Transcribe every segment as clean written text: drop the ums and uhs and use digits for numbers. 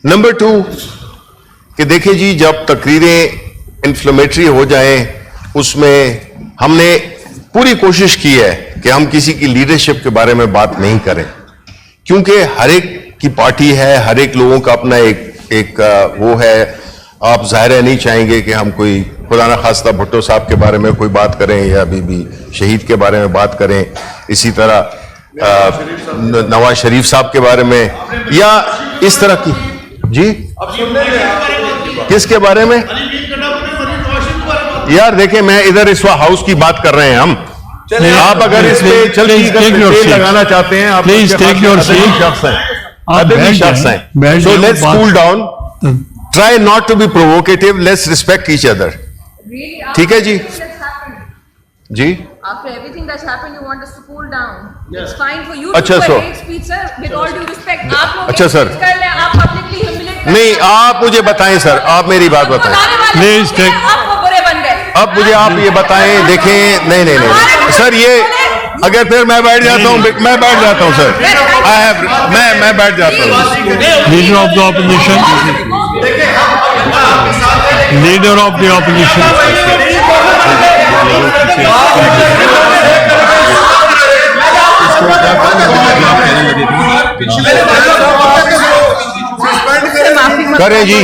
Number 2 कि देखिए जी, जब तकरीरें इन्फ्लेमेटरी हो जाएं, उसमें हमने पूरी कोशिश की है कि हम किसी की लीडरशिप के बारे में बात नहीं करें, क्योंकि हर एक की पार्टी है, हर एक लोगों का अपना एक वो है। आप जाहिर है नहीं चाहेंगे कि हम कोई खुदा ना खास्ता भुट्टो साहब के बारे में कोई बात करें या बीबी शहीद के बारे में बात करें, इसी तरह नवाज शरीफ साहब के बारे में, या इस तरह की। जी किसके बारे में? यार देखें, मैं इधर इस हाउस की बात कर रहे हैं हम। आप अगर इस पे तेल लगाना चाहते हैं, आप प्लीज टेक योर सीट। अदबी शख्स हैं, so let's cool down, try not to be provocative, let's respect each other. ठीक है जी? जी After everything that's happened, you want us to cool down. It's fine for you अच्छा, to do sir. a hate speech, sir. With all due respect, आप लोग अच्छा, hate sir. speech कर लें, आप publicly humiliate कर नहीं, लें। आप मुझे बताएं सर, आप मेरी बात बताएं Please take- आप वो बुरे बन गए। अब मुझे आप ये बताएं। देखें, नहीं सर, ये अगर फिर मैं बैठ जाता हूँ, मैं बैठ जाता हूँ सर, मैं बैठ जाता हूँ। Leader of the opposition, leader of the opposition. करें जी।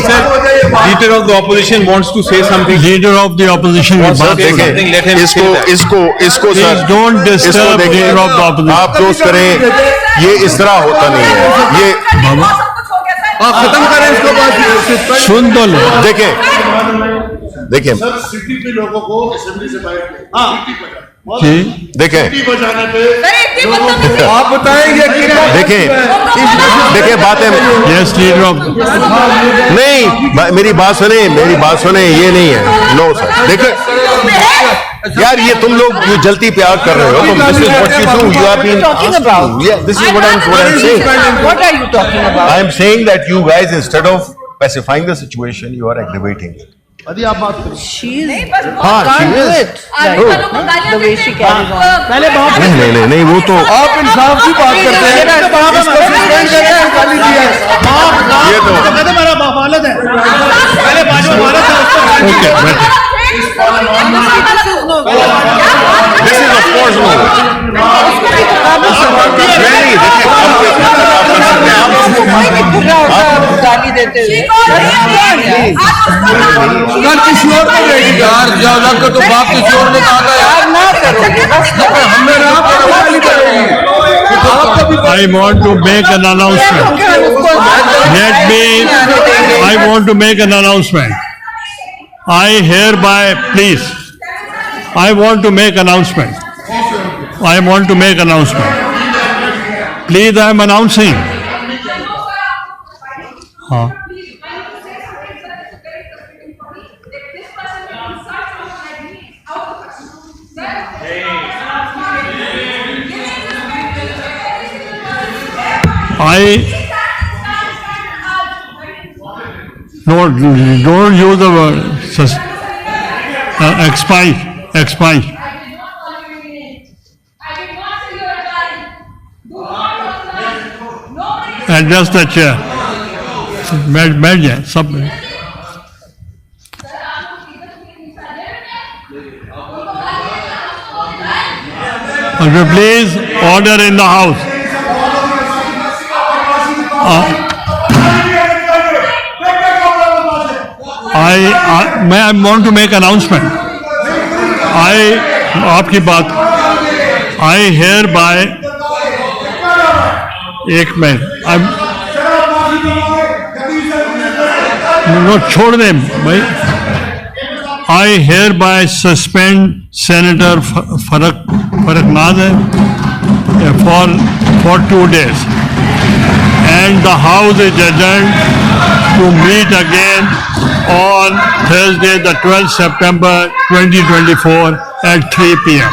Leader of the opposition wants to say something. Leader of the opposition की बात देखें, something, let him say that. इसको Please सर, don't इसको disturb देखें, leader of the opposition. आप दोस्त करें, ये इस तरह होता नहीं है। ये आप खत्म करें इसको बात। सुन तो लो। देखें सिटी के लोगों को असेंबली से बाहर जी देखें बजाने पे आप बताएंगे देखें बातें। यस लीडर ऑफ नहीं, मेरी बात सुने, ये नहीं है। नो सर, देखें यार, ये तुम लोग ये जल्दी प्यार कर रहे हो। तुम this is what you do, you have been talking about? Yeah, this is what I'm saying. What are you talking about? I am saying that you guys, instead of pacifying the situation, you are aggravating it. यदि आप बात करें She's हाँ, can't she do is. it. The way she carries on. पहले बात नहीं, वो तो आप इंसाफ की बात करते हैं। इसको suspend करके हटा लीजिए। ये तो कहते मेरा वालद है, पहले बाजू वालद है उसको ओके बैठे। this is of course no. नहीं, गाली देते हुए कल किसी और को देगी यार, ज्यादा का तो बाप किसी और ने कहा था यार। ना करोगे बस हमने ना आपको गाली देगी। I want to make an announcement. I want to make an announcement. I hereby, please, I want to make announcement. I want to make announcement. Please, I am announcing. हाँ don't use the word expite. Adjust the chair. बैठ जाए सब। Please order in the house. I want to make announcement. आपकी बात I hereby एक minute no छोड़ दे भाई। I hereby suspend Senator Farraknaz for 2 days, and the House is adjourned to meet again on Thursday, the 12th September 2024 at 3 p.m.